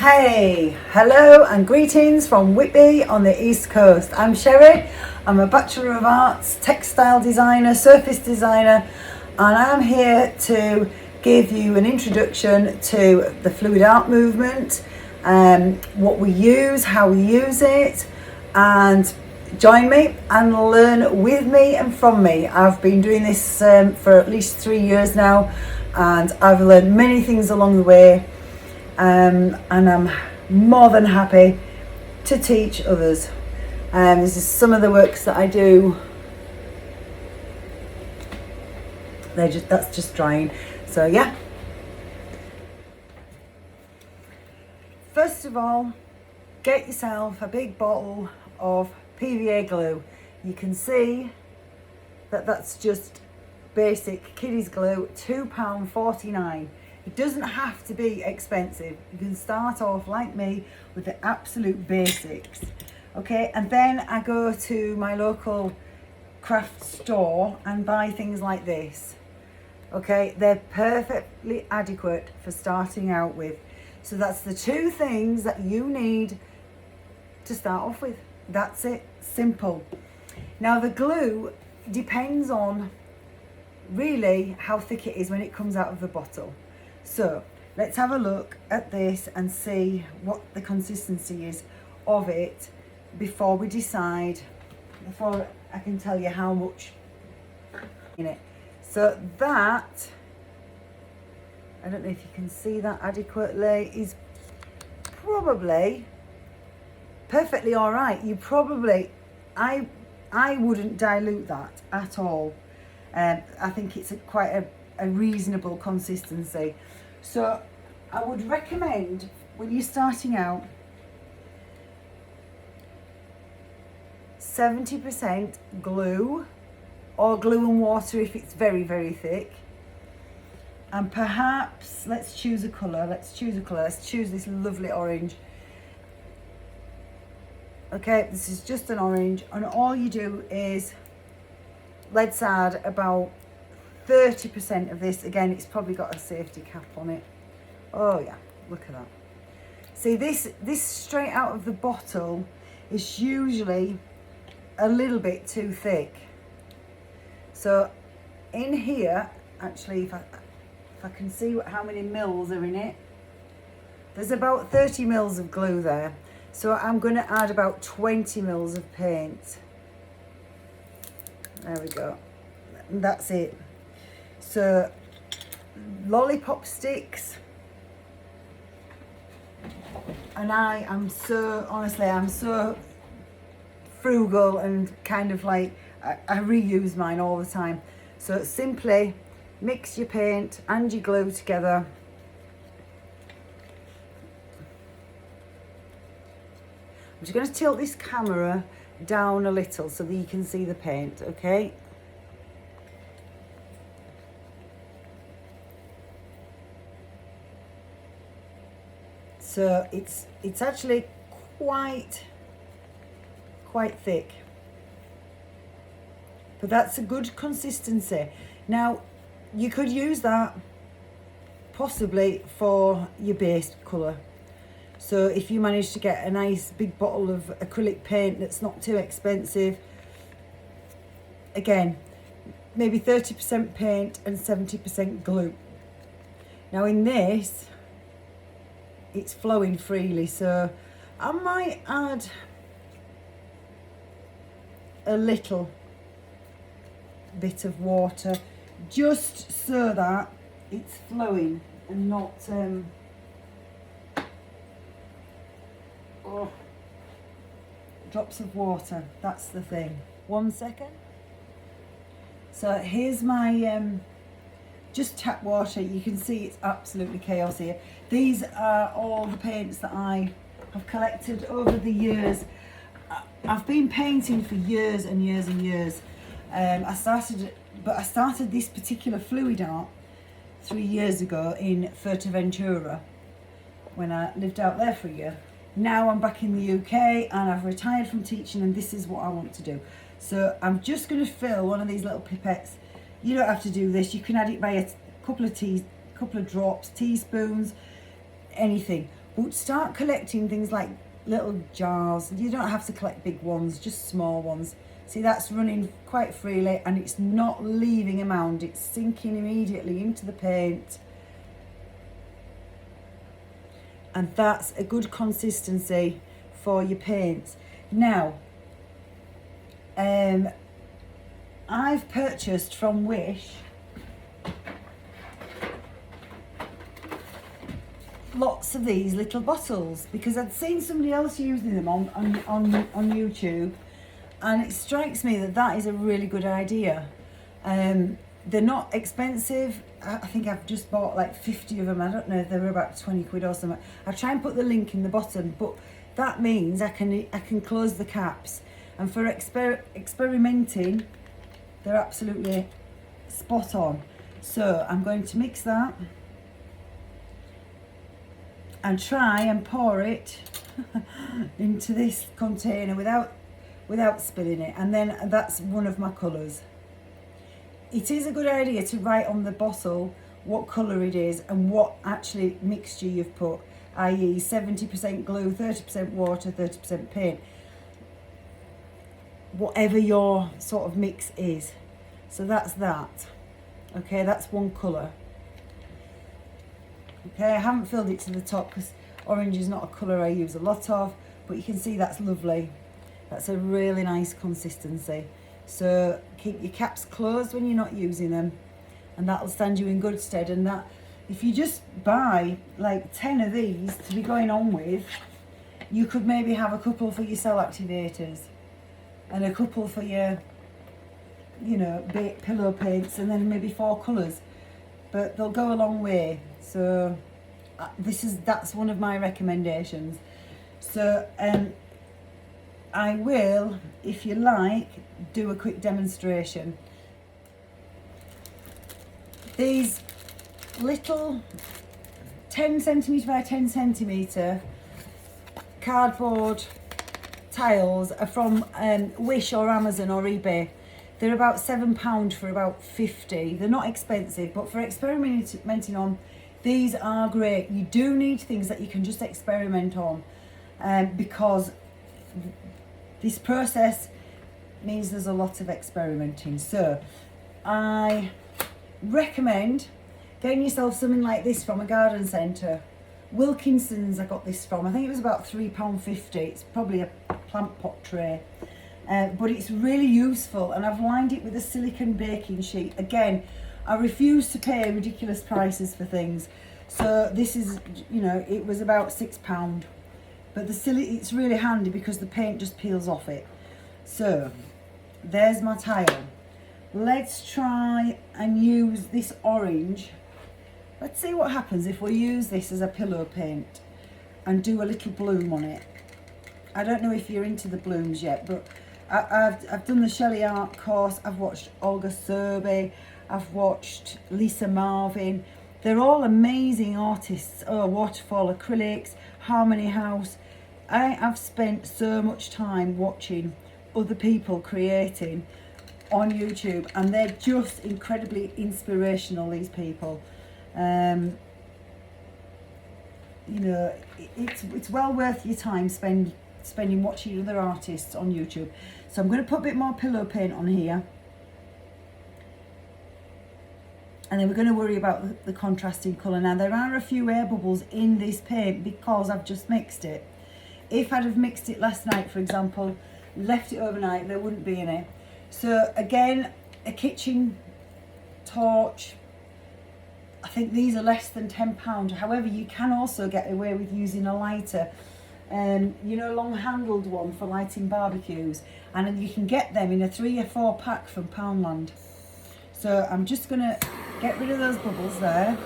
Hey, hello and greetings from Whitby on the East Coast. I'm Sherry. I'm a Bachelor of Arts, textile designer, surface designer, and I'm here to give you an introduction to the fluid art movement, what we use, how we use it, and join me and learn with me and from me. I've been doing this for at least 3 years now, and I've learned many things along the way. And I'm more than happy to teach others. This is some of the works that I do. That's just drying. So yeah. First of all, get yourself a big bottle of PVA glue. You can see that that's just basic kiddies glue, £2.49. It doesn't have to be expensive. You can start off like me with the absolute basics. Okay, and then I go to my local craft store and buy things like this. Okay, they're perfectly adequate for starting out with. So that's the two things that you need to start off with. That's it, simple. Now the glue depends on really how thick it is when it comes out of the bottle. So let's have a look at this and see what the consistency is of it before we decide, before I can tell you how much in it. So that, I don't know if you can see that adequately, is probably perfectly all right. You probably, I wouldn't dilute that at all. I think it's quite a reasonable consistency. So I would recommend when you're starting out 70% glue, or glue and water if it's very, very thick. And perhaps, let's choose a colour. Let's choose this lovely orange. Okay, this is just an orange, and all you do is, let's add about 30% of this. Again, it's probably got a safety cap on it. Oh yeah, look at that. See, this straight out of the bottle is usually a little bit too thick. So in here, actually, if I can see how many mils are in it, there's about 30 mils of glue there. So I'm going to add about 20 mils of paint. There we go. And that's it. So lollipop sticks, and I am so, honestly, I'm so frugal and kind of like, I reuse mine all the time. So simply mix your paint and your glue together. I'm just going to tilt this camera down a little so that you can see the paint, okay? So it's actually quite thick, but that's a good consistency. Now you could use that possibly for your base colour. So if you manage to get a nice big bottle of acrylic paint that's not too expensive, again, maybe 30% paint and 70% glue. Now in this, it's flowing freely, so I might add a little bit of water just so that it's flowing and not drops of water. That's the thing. 1 second. So here's my just tap water. You can see it's absolutely chaos here. These are all the paints that I have collected over the years. I've been painting for years and years and years. I started this particular fluid art 3 years ago in Fuerteventura when I lived out there for a year. Now I'm back in the UK and I've retired from teaching, and this is what I want to do. So I'm just going to fill one of these little pipettes. You don't have to do this. You can add it by a couple of drops, teaspoons, anything. But start collecting things like little jars. You don't have to collect big ones, just small ones. See, that's running quite freely and it's not leaving a mound. It's sinking immediately into the paint. And that's a good consistency for your paints. Now, I've purchased from Wish lots of these little bottles because I'd seen somebody else using them on YouTube, and it strikes me that that is a really good idea. They're not expensive. I think I've just bought like 50 of them. I don't know, they were about 20 quid or something. I'll try and put the link in the bottom, but that means I can close the caps, and for experimenting they're absolutely spot on. So I'm going to mix that and try and pour it into this container without spilling it, and then that's one of my colours. It is a good idea to write on the bottle what colour it is and what actually mixture you've put, i.e. 70% glue, 30% water, 30% paint, whatever your sort of mix is. So that's that. Okay, that's one colour. Okay, I haven't filled it to the top because orange is not a colour I use a lot of, but you can see that's lovely. That's a really nice consistency. So keep your caps closed when you're not using them, and that'll stand you in good stead. And that, if you just buy like 10 of these to be going on with, you could maybe have a couple for your cell activators and a couple for your, you know, pillow paints, and then maybe 4 colours, but they'll go a long way. So that's one of my recommendations. So I will, if you like, do a quick demonstration. These little 10 centimetre by 10 centimetre cardboard tiles are from Wish or Amazon or eBay. They're about £7 for about 50. They're not expensive, but for experimenting on, these are great. You do need things that you can just experiment on, because this process means there's a lot of experimenting. So I recommend getting yourself something like this from a garden centre. Wilkinson's I got this from. I think it was about £3.50. It's probably a plant pot tray. But it's really useful, and I've lined it with a silicone baking sheet. Again, I refuse to pay ridiculous prices for things. So this is, you know, it was about £6. But it's really handy because the paint just peels off it. So there's my tile. Let's try and use this orange. Let's see what happens if we use this as a pillow paint and do a little bloom on it. I don't know if you're into the blooms yet, but I've done the Shelley Art course. I've watched Olga Serby. I've watched Lisa Marvin. They're all amazing artists. Oh, Waterfall Acrylics, Harmony House. I've spent so much time watching other people creating on YouTube, and they're just incredibly inspirational, these people. You know, it's well worth your time spending watching other artists on YouTube. So I'm going to put a bit more pillow paint on here, and then we're going to worry about the contrasting colour. Now there are a few air bubbles in this paint because I've just mixed it. If I'd have mixed it last night, for example, left it overnight, there wouldn't be any. So again, a kitchen torch, I think these are less than £10. However, you can also get away with using a lighter, you know, a long-handled one for lighting barbecues, and you can get them in a 3 or 4 pack from Poundland. So I'm just going to get rid of those bubbles there.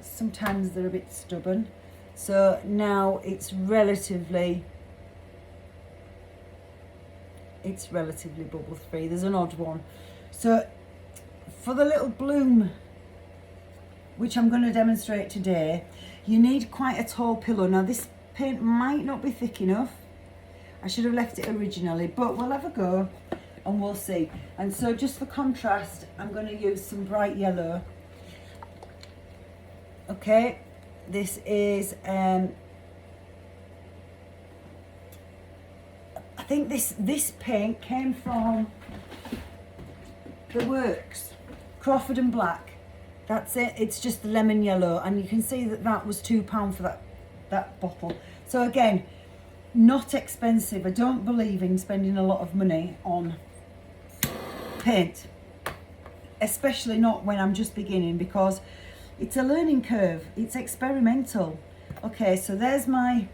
Sometimes they're a bit stubborn. So now it's relatively bubble free. There's an odd one. So for the little bloom, which I'm going to demonstrate today, you need quite a tall pillow. Now this paint might not be thick enough. I should have left it originally, but we'll have a go and we'll see. And so just for contrast, I'm going to use some bright yellow. Okay, this is I think this paint came from the Works, Crawford and Black. That's it. It's just the lemon yellow, and you can see that that was £2 for that bottle. So again, not expensive. I don't believe in spending a lot of money on paint, especially not when I'm just beginning, because it's a learning curve. It's experimental. Okay, so there's my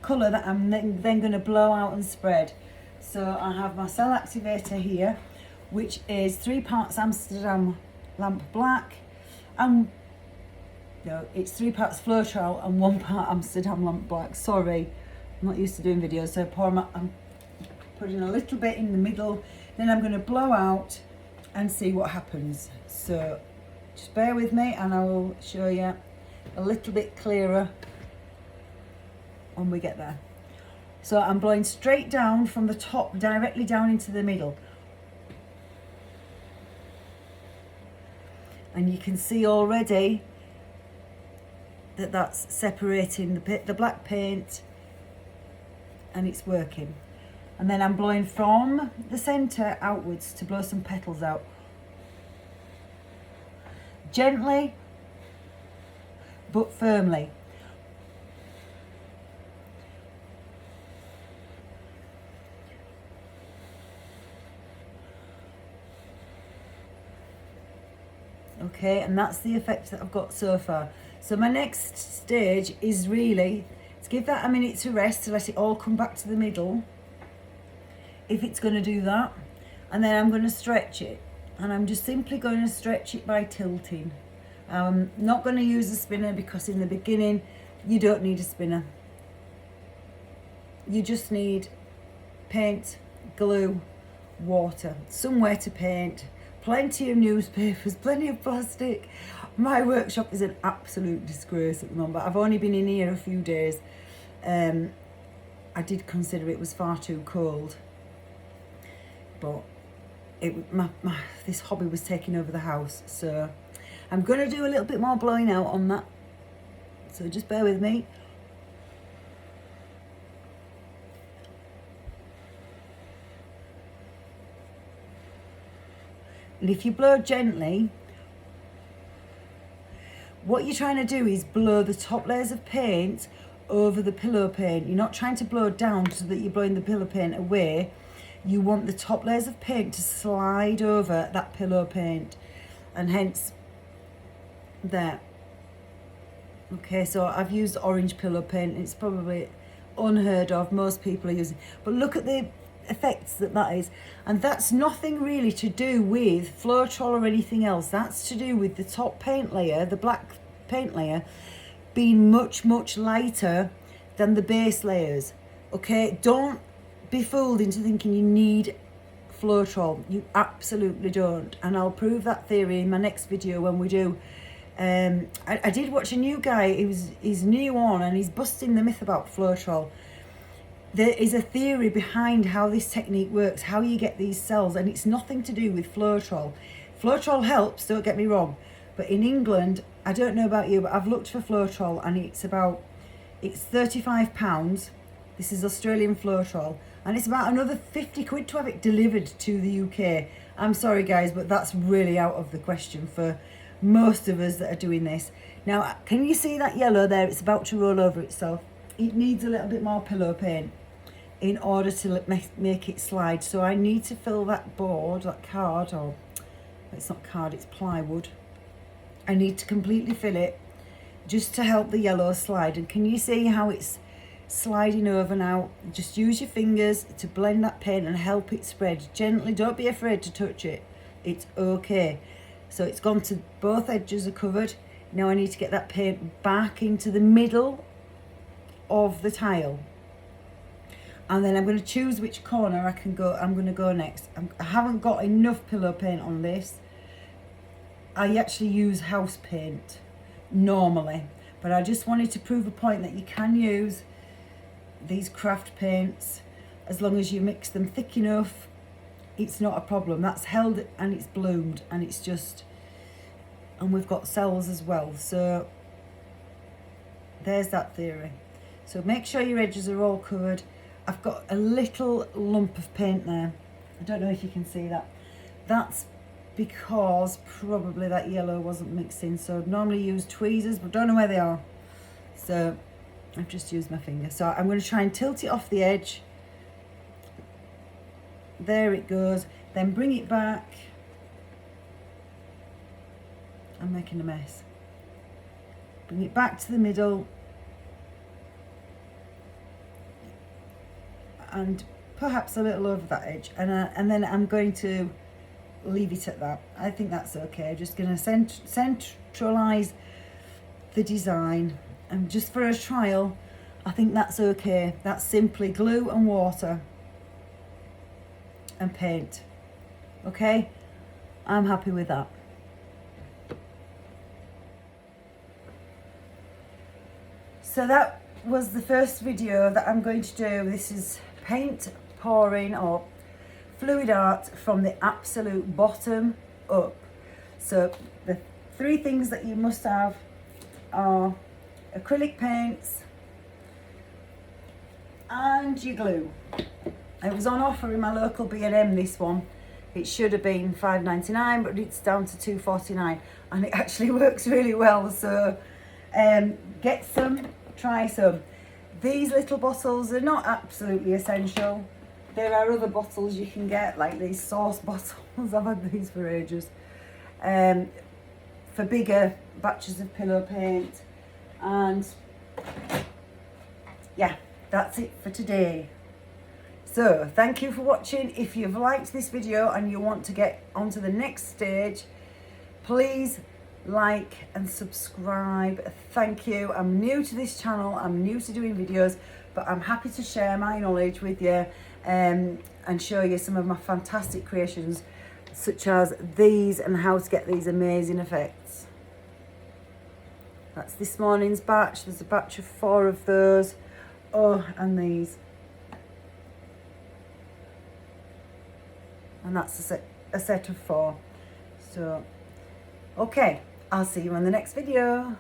colour that I'm then going to blow out and spread. So I have my cell activator here, which is 3 parts Amsterdam lamp black, and no, it's 3 parts Floetrol and 1 part Amsterdam lamp black. Sorry, I'm not used to doing videos, so I'm putting a little bit in the middle, then I'm going to blow out and see what happens. So just bear with me and I will show you a little bit clearer when we get there. So I'm blowing straight down from the top directly down into the middle, and you can see already that that's separating the black paint, and it's working. And then I'm blowing from the centre outwards to blow some petals out. Gently, but firmly. Okay, and that's the effect that I've got so far. So my next stage is really to give that a minute to rest, to let it all come back to the middle, if it's going to do that. And then I'm going to stretch it, and I'm just simply going to stretch it by tilting. I'm not going to use a spinner, because in the beginning you don't need a spinner. You just need paint, glue, water, somewhere to paint, plenty of newspapers, plenty of plastic. My workshop is an absolute disgrace at the moment. I've only been in here a few days. I did consider it was far too cold, but this hobby was taking over the house. So I'm going to do a little bit more blowing out on that. So just bear with me. And if you blow gently, what you're trying to do is blow the top layers of paint over the pillow paint. You're not trying to blow down so that you're blowing the pillow paint away. You want the top layers of paint to slide over that pillow paint, and hence there. Okay, so I've used orange pillow paint. It's probably unheard of. Most people are using, but look at the effects that is, and that's nothing really to do with Floetrol or anything else. That's to do with the top paint layer, the black paint layer, being much lighter than the base layers. Okay, don't be fooled into thinking you need Floetrol. You absolutely don't, and I'll prove that theory in my next video when we do. I did watch a new guy. He's new on, and he's busting the myth about Floetrol. There is a theory behind how this technique works, how you get these cells, and it's nothing to do with Floetrol. Floetrol helps, don't get me wrong, but in England, I don't know about you, but I've looked for Floetrol, and it's £35. This is Australian Floetrol, and it's about another 50 quid to have it delivered to the UK. I'm sorry guys, but that's really out of the question for most of us that are doing this. Now, can you see that yellow there? It's about to roll over itself. It needs a little bit more pillow paint in order to make it slide. So I need to fill that board, that card, or it's not card, it's plywood. I need to completely fill it just to help the yellow slide. And can you see how it's sliding over now? Just use your fingers to blend that paint and help it spread gently. Don't be afraid to touch it. It's okay. So it's gone to both edges are covered. Now I need to get that paint back into the middle of the tile, and then I'm going to choose which corner I'm going to go next. I haven't got enough pillow paint on this. I actually use house paint normally, but I just wanted to prove a point that you can use these craft paints as long as you mix them thick enough. It's not a problem. That's held and it's bloomed, and it's just and we've got cells as well. So there's that theory. So make sure your edges are all covered. I've got a little lump of paint there. I don't know if you can see that. That's because probably that yellow wasn't mixed in. So I'd normally use tweezers, but don't know where they are. So I've just used my finger. So I'm going to try and tilt it off the edge. There it goes. Then bring it back. I'm making a mess. Bring it back to the middle. And perhaps a little over that edge. And then I'm going to leave it at that. I think that's okay. Just going to centralise the design. And just for a trial, I think that's okay. That's simply glue and water and paint. Okay? I'm happy with that. So that was the first video that I'm going to do. This is paint pouring or fluid art from the absolute bottom up. So the 3 things that you must have are acrylic paints and your glue. It was on offer in my local B&M, this one. It should have been $5.99, but it's down to $2.49, and it actually works really well. So get some, try some. These little bottles are not absolutely essential. There are other bottles you can get, like these sauce bottles. I've had these for ages. For bigger batches of pillow paint. And yeah, that's it for today. So thank you for watching. If you've liked this video and you want to get onto the next stage, please like and subscribe. Thank you. I'm new to this channel. I'm new to doing videos, but I'm happy to share my knowledge with you and show you some of my fantastic creations, such as these and how to get these amazing effects. That's this morning's batch. There's a batch of 4 of those. Oh, and these. And that's a set of 4. So, okay, I'll see you on the next video.